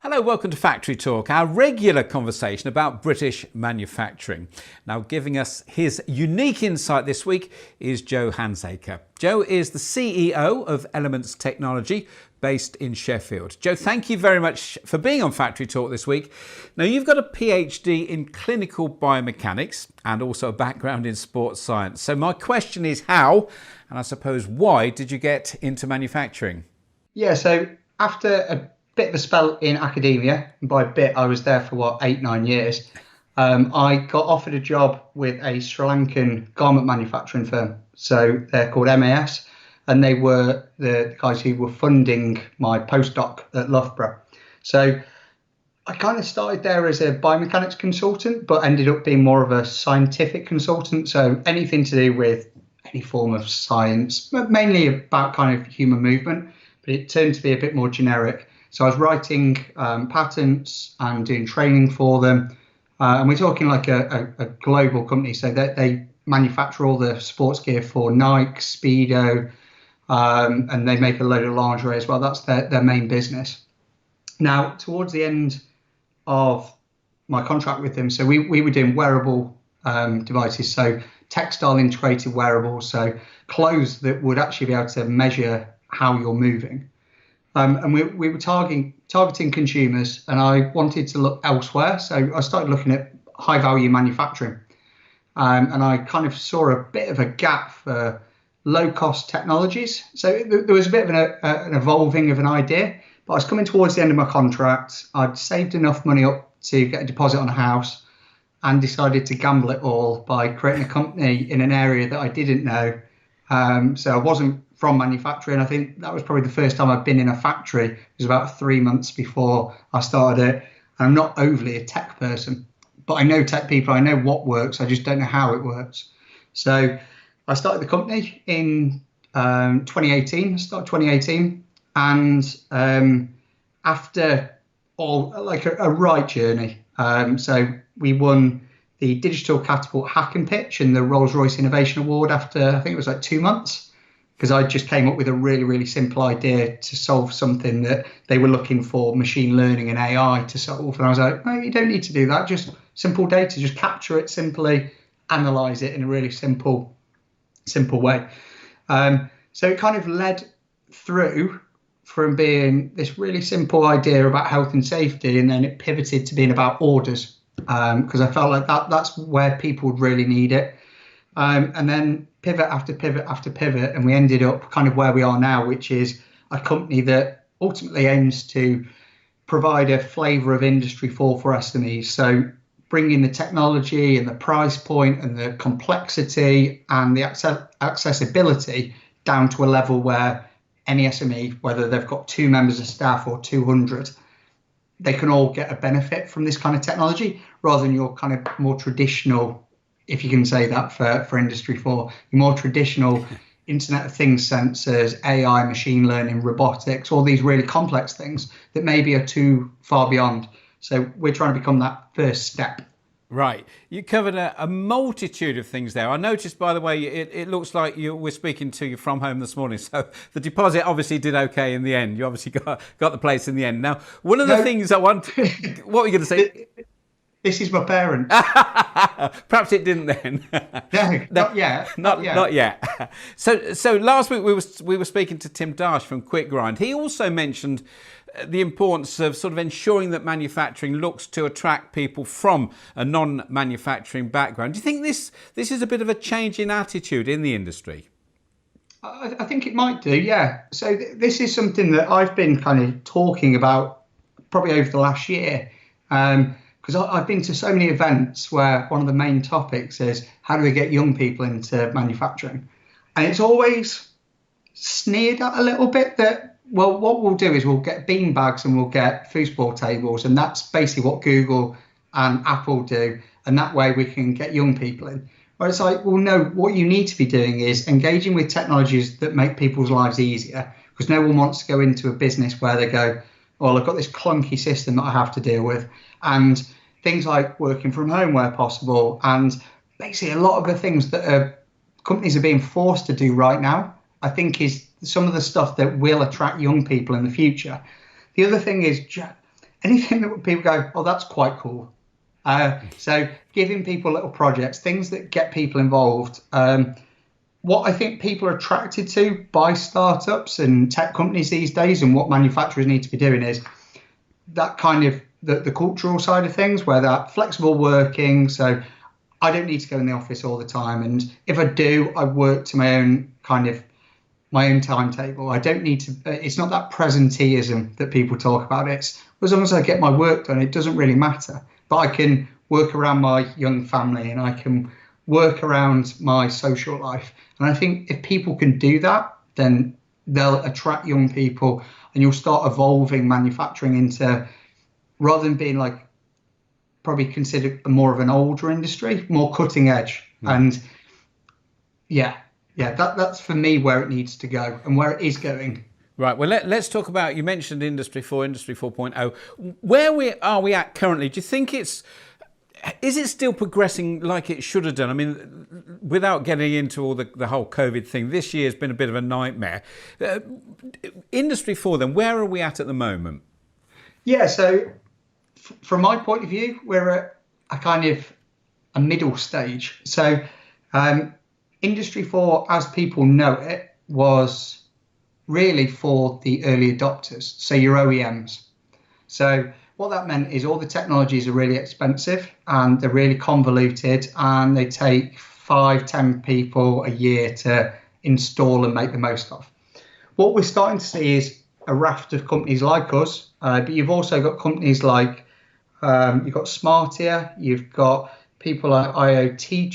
Hello, welcome to Factory Talk, our regular conversation about British manufacturing. Now, giving us his unique insight this week is Joe Handsaker. Joe is the CEO of Elements Technology, based in Sheffield. Joe, thank you very much for being on Factory Talk this week. Now, you've got a PhD in clinical biomechanics and also a background in sports science. So my question is how, and I suppose why, did you get into manufacturing? Yeah, so after a bit of a spell in academia, and by a bit I was there for 8-9 years, I got offered a job with a Sri Lankan garment manufacturing firm. So they're called MAS, and they were the guys who were funding my postdoc at Loughborough. So I kind of started there as a biomechanics consultant, but ended up being more of a scientific consultant. So anything to do with any form of science, but mainly about kind of human movement, but it turned to be a bit more generic. So I was writing patents and doing training for them. And we're talking like a global company. So they manufacture all the sports gear for Nike, Speedo, and they make a load of lingerie as well. That's their main business. Now, towards the end of my contract with them, so we were doing wearable devices, so textile integrated wearables, so clothes that would actually be able to measure how you're moving. And we were targeting consumers, and I wanted to look elsewhere. So I started looking at high value manufacturing. And I kind of saw a bit of a gap for low cost technologies. So there was a bit of an evolving of an idea, but I was coming towards the end of my contract. I'd saved enough money up to get a deposit on a house and decided to gamble it all by creating a company in an area that I didn't know. So I wasn't from manufacturing. I think that was probably the first time I've been in a factory. It was about 3 months before I started it. And I'm not overly a tech person, but I know tech people. I know what works. I just don't know how it works. So I started the company in 2018. And after all, like a right journey. So we won the Digital Catapult Hack and Pitch and the Rolls-Royce Innovation Award after, I think it was like 2 months, because I just came up with a really, really simple idea to solve something that they were looking for machine learning and AI to solve. And I was like, no, you don't need to do that. Just simple data, just capture it simply, analyze it in a really simple way. So it kind of led through from being this really simple idea about health and safety, and then it pivoted to being about orders, because I felt like that's where people would really need it. And then pivot after pivot after pivot, and we ended up kind of where we are now, which is a company that ultimately aims to provide a flavour of industry for SMEs. So bringing the technology and the price point and the complexity and the accessibility down to a level where any SME, whether they've got 2 members of staff or 200, they can all get a benefit from this kind of technology, rather than your kind of more traditional, if you can say that for Industry 4, your more traditional Internet of Things sensors, AI, machine learning, robotics, all these really complex things that maybe are too far beyond. So we're trying to become that first step. Right. You covered a multitude of things there. I noticed, by the way, it looks like we're speaking to you from home this morning. So the deposit obviously did okay in the end. You obviously got the place in the end. Now, one of the things I want... What were you going to say? This is my parent. Perhaps it didn't then. No, not yet. Not yet. So last week we were speaking to Tim Darsh from Quick Grind. He also mentioned the importance of sort of ensuring that manufacturing looks to attract people from a non-manufacturing background. Do you think this is a bit of a change in attitude in the industry? I think it might do, yeah. So this is something that I've been kind of talking about probably over the last year. Because I've been to so many events where one of the main topics is how do we get young people into manufacturing? And it's always sneered at a little bit that, well, what we'll do is we'll get bean bags and we'll get foosball tables. And that's basically what Google and Apple do. And that way we can get young people in. But it's like, well, no, what you need to be doing is engaging with technologies that make people's lives easier. Because no one wants to go into a business where they go, well, I've got this clunky system that I have to deal with. And things like working from home where possible. And basically a lot of the things that companies are being forced to do right now, I think is some of the stuff that will attract young people in the future. The other thing is anything that people go, oh, that's quite cool. So giving people little projects, things that get people involved. What I think people are attracted to by startups and tech companies these days, and what manufacturers need to be doing, is that kind of the cultural side of things, where that flexible working. So I don't need to go in the office all the time, and if I do, I work to my own timetable. I don't need to. It's not that presenteeism that people talk about. It's as long as I get my work done, it doesn't really matter. But I can work around my young family, and I can work around my social life. And I think if people can do that, then they'll attract young people, and you'll start evolving manufacturing into, rather than being like probably considered more of an older industry, more cutting edge. And that's for me where it needs to go and where it is going. Right. Well, let's talk about, you mentioned Industry 4, Industry 4.0. Where are we at currently? Do you think is it still progressing like it should have done? I mean, without getting into all the whole COVID thing, this year's been a bit of a nightmare. Industry 4, then, where are we at the moment? Yeah, so from my point of view, we're at a kind of a middle stage. So Industry 4, as people know it, was really for the early adopters, so your OEMs. So what that meant is all the technologies are really expensive and they're really convoluted, and they take 5-10 people a year to install and make the most of. What we're starting to see is a raft of companies like us, but you've also got companies like, you've got Smartier, you've got people like IoT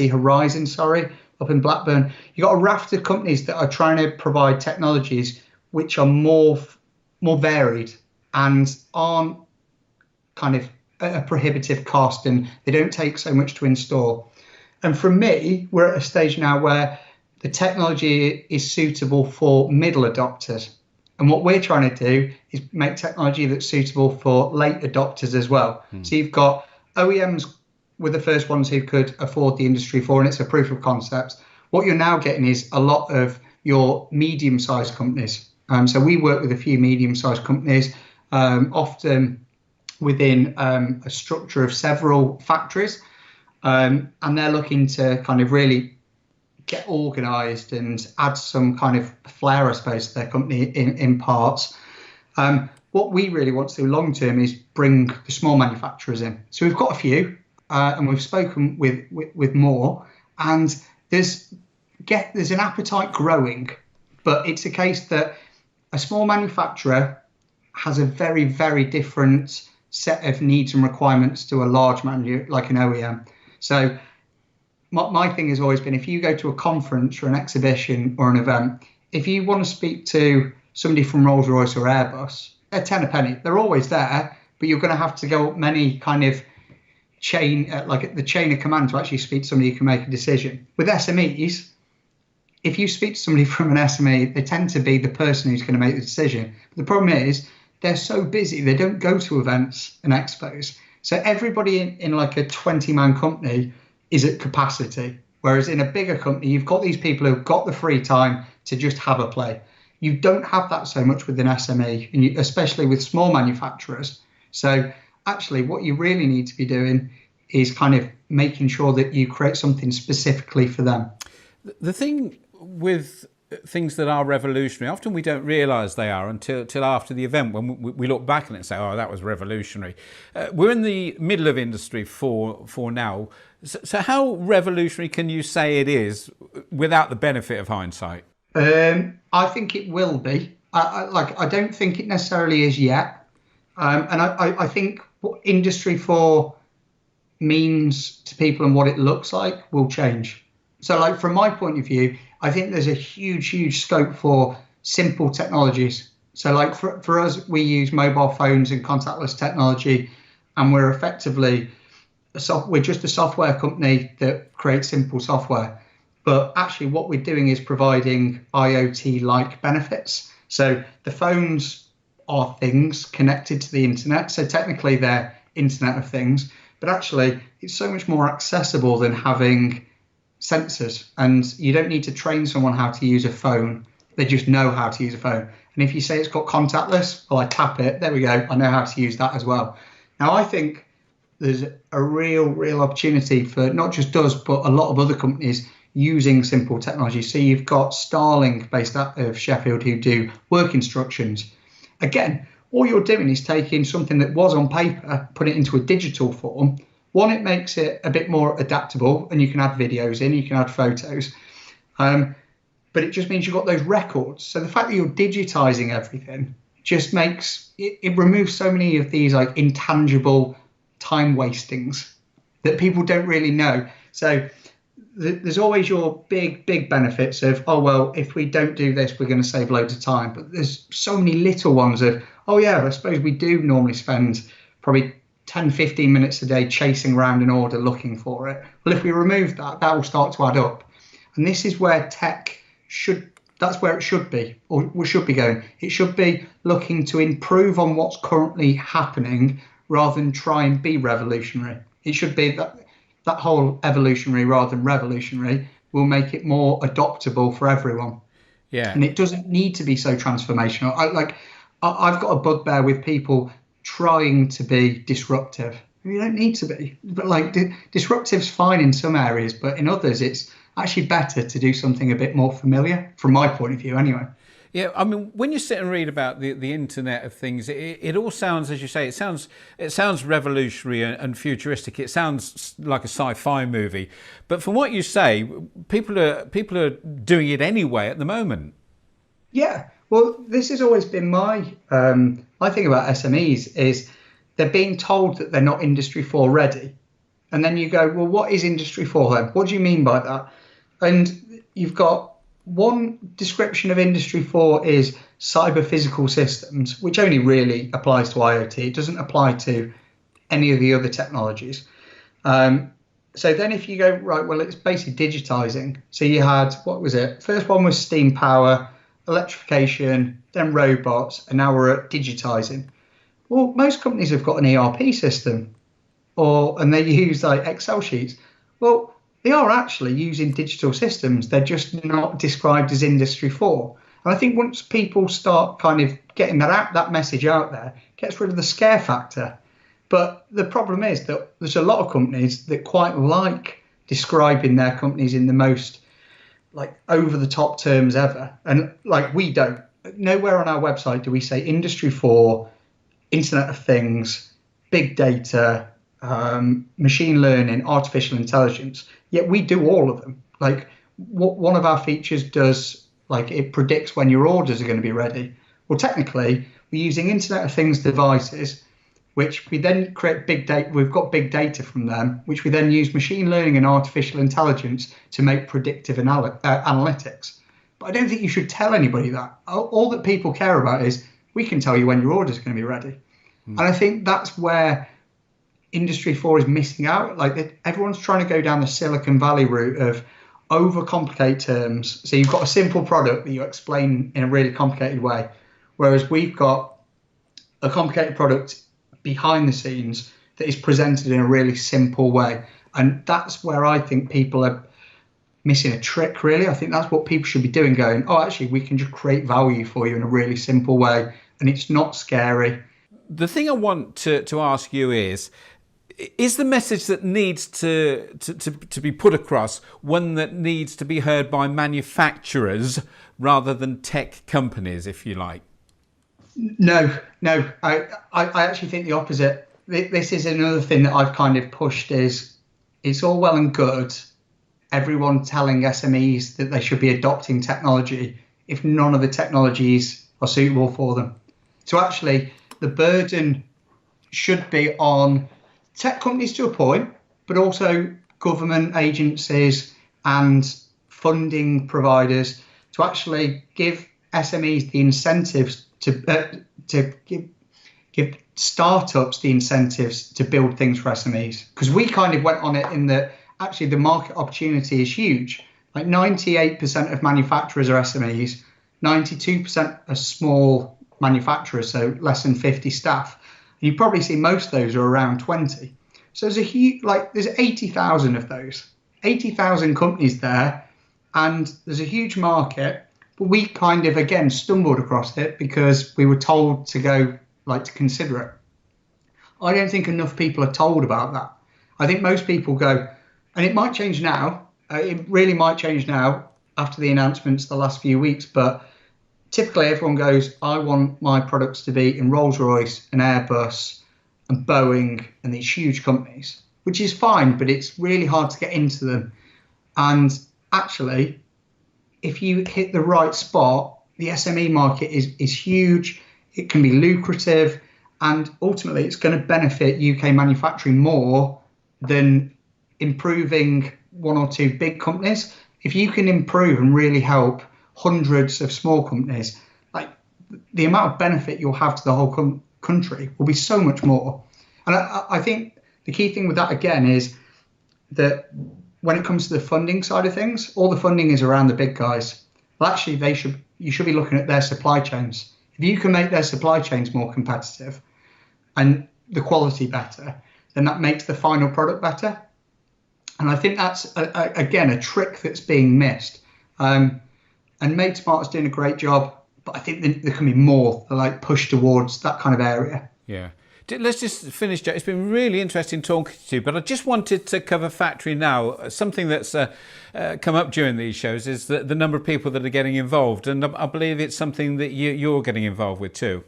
Horizon, up in Blackburn. You've got a raft of companies that are trying to provide technologies which are more varied and aren't kind of at a prohibitive cost, and they don't take so much to install. And for me, we're at a stage now where the technology is suitable for middle adopters. And what we're trying to do is make technology that's suitable for late adopters as well. So you've got OEMs were the first ones who could afford the Industry 4, and it's a proof of concept. What you're now getting is a lot of your medium-sized companies. So we work with a few medium-sized companies, often within a structure of several factories, and they're looking to kind of really get organised and add some kind of flair, I suppose, to their company in parts. What we really want to do long-term is bring the small manufacturers in. So we've got a few, and we've spoken with more, and there's an appetite growing, but it's a case that a small manufacturer has a very, very different set of needs and requirements to a large manufacturer like an OEM. So my thing has always been, if you go to a conference or an exhibition or an event, if you want to speak to somebody from Rolls-Royce or Airbus, they're 10 a penny. They're always there, but you're going to have to go up many kind of chain, like the chain of command, to actually speak to somebody who can make a decision. With SMEs, if you speak to somebody from an SME, they tend to be the person who's going to make the decision. But the problem is they're so busy, they don't go to events and expos. So everybody in like a 20-man company is at capacity. Whereas in a bigger company, you've got these people who've got the free time to just have a play. You don't have that so much with an SME, and especially with small manufacturers. So actually what you really need to be doing is kind of making sure that you create something specifically for them. The thing with things that are revolutionary, often we don't realise they are until after the event, when we look back on it and say, oh, that was revolutionary. We're in the middle of Industry 4 now. So how revolutionary can you say it is without the benefit of hindsight? I think it will be. I don't think it necessarily is yet. And I think what Industry 4 means to people and what it looks like will change. So like from my point of view, I think there's a huge scope for simple technologies. So like for us, we use mobile phones and contactless technology, and we're effectively we're just a software company that creates simple software. But actually what we're doing is providing IoT-like benefits. So the phones are things connected to the internet. So technically they're Internet of Things, but actually it's so much more accessible than having sensors. And you don't need to train someone how to use a phone. They just know how to use a phone. And if you say it's got contactless, well, I tap it. There we go. I know how to use that as well. Now, I think there's a real opportunity for not just us, but a lot of other companies using simple technology. So you've got Starling based out of Sheffield who do work instructions. Again, all you're doing is taking something that was on paper, put it into a digital form. One, it makes it a bit more adaptable, and you can add videos in, you can add photos. But it just means you've got those records. So the fact that you're digitizing everything just makes it removes so many of these like intangible time wastings that people don't really know. So there's always your big benefits of, oh, well, if we don't do this, we're going to save loads of time. But there's so many little ones of, oh, yeah, I suppose we do normally spend probably 10, 15 minutes a day chasing around an order looking for it. Well, if we remove that, that will start to add up. And this is where tech that's where it should be, or should be going. It should be looking to improve on what's currently happening rather than try and be revolutionary. It should be that whole evolutionary rather than revolutionary will make it more adoptable for everyone. Yeah. And it doesn't need to be so transformational. I've got a bugbear with people trying to be disruptive. You don't need to be, but like disruptive's fine in some areas, but in others it's actually better to do something a bit more familiar, from my point of view anyway. Yeah, I mean, when you sit and read about the Internet of Things, it all sounds, as you say, it sounds revolutionary and futuristic. It sounds like a sci-fi movie, but from what you say, people are doing it anyway at the moment. Yeah, well, this has always been my thing about SMEs is they're being told that they're not Industry 4 ready, and then you go, well, what is Industry 4 then? What do you mean by that? And you've got one description of Industry 4 is cyber physical systems, which only really applies to IoT. It doesn't apply to any of the other technologies. So then if you go, right, well, it's basically digitizing. So you had, what was it? First one was steam power, electrification, then robots, and now we're at digitizing. Well, most companies have got an ERP system and they use like Excel sheets. Well, they are actually using digital systems. They're just not described as Industry 4. And I think once people start kind of getting that message out there, it gets rid of the scare factor. But the problem is that there's a lot of companies that quite like describing their companies in the most like over the top terms ever. And like we don't. Nowhere on our website do we say Industry 4, Internet of Things, big data, machine learning, artificial intelligence. Yet we do all of them. Like one of our features does, like it predicts when your orders are going to be ready. Well, technically, we're using Internet of Things devices, which we then create big data. We've got big data from them, which we then use machine learning and artificial intelligence to make predictive analytics. But I don't think you should tell anybody that. All that people care about is we can tell you when your order is going to be ready. And I think that's where Industry 4 is missing out. Like everyone's trying to go down the Silicon Valley route of overcomplicate terms. So you've got a simple product that you explain in a really complicated way, whereas we've got a complicated product behind the scenes that is presented in a really simple way. And that's where I think people are missing a trick, really. I think that's what people should be doing, going, oh, actually, we can just create value for you in a really simple way, and it's not scary. The thing I want to ask you is the message that needs to be put across one that needs to be heard by manufacturers rather than tech companies, if you like? No. I actually think the opposite. This is another thing that I've kind of pushed is it's all well and good everyone telling SMEs that they should be adopting technology if none of the technologies are suitable for them. So actually, the burden should be on tech companies to a point, but also government agencies and funding providers to actually give SMEs the incentives to give startups the incentives to build things for SMEs. Because we kind of went on it in that actually the market opportunity is huge. Like 98% of manufacturers are SMEs, 92% are small manufacturers, so less than 50 staff. And you probably see most of those are around 20. So there's a huge, there's 80,000 of those, 80,000 companies there, and there's a huge market. But we kind of, again, stumbled across it because we were told to go, to consider it. I don't think enough people are told about that. I think most people go, and it might change now. It really might change now after the announcements the last few weeks. But typically everyone goes, I want my products to be in Rolls-Royce and Airbus and Boeing and these huge companies, which is fine, but it's really hard to get into them. And actually, if you hit the right spot, the SME market is huge. It can be lucrative, and ultimately it's going to benefit UK manufacturing more than improving one or two big companies. If you can improve and really help hundreds of small companies, the amount of benefit you'll have to the whole country will be so much more. And I think the key thing with that, again, is that when it comes to the funding side of things, all the funding is around the big guys. Well, actually, you should be looking at their supply chains. If you can make their supply chains more competitive and the quality better, then that makes the final product better. And I think that's, again, a trick that's being missed. And Made Smart is doing a great job, but I think there can be more push towards that kind of area. Yeah. Let's just finish, Joe. It's been really interesting talking to you, but I just wanted to cover factory now. Something that's come up during these shows is the number of people that are getting involved, and I believe it's something that you're getting involved with too.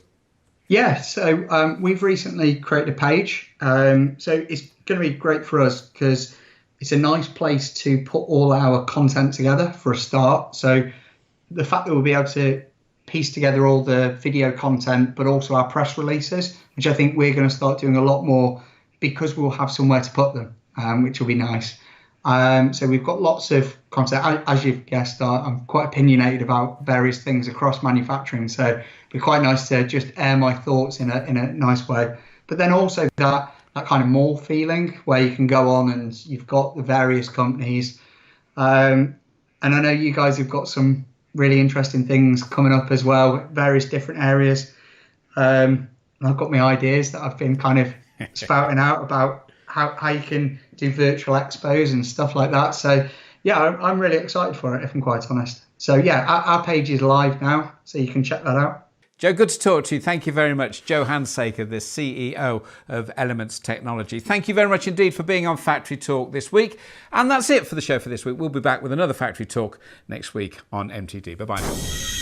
Yeah, so we've recently created a page. So it's going to be great for us because it's a nice place to put all our content together for a start. So the fact that we'll be able to piece together all the video content, but also our press releases, which I think we're going to start doing a lot more because we'll have somewhere to put them, which will be nice. So we've got lots of content. As you've guessed, I'm quite opinionated about various things across manufacturing. So it'd be quite nice to just air my thoughts in a nice way. But then also that kind of mall feeling where you can go on and you've got the various companies. And I know you guys have got some really interesting things coming up as well, various different areas. And I've got my ideas that I've been kind of spouting out about how you can do virtual expos and stuff like that. So yeah, I'm really excited for it, if I'm quite honest. So yeah, our page is live now, so you can check that out. Joe, good to talk to you. Thank you very much. Joe Handsaker, the CEO of Elements Technology. Thank you very much indeed for being on Factory Talk this week. And that's it for the show for this week. We'll be back with another Factory Talk next week on MTD. Bye-bye now.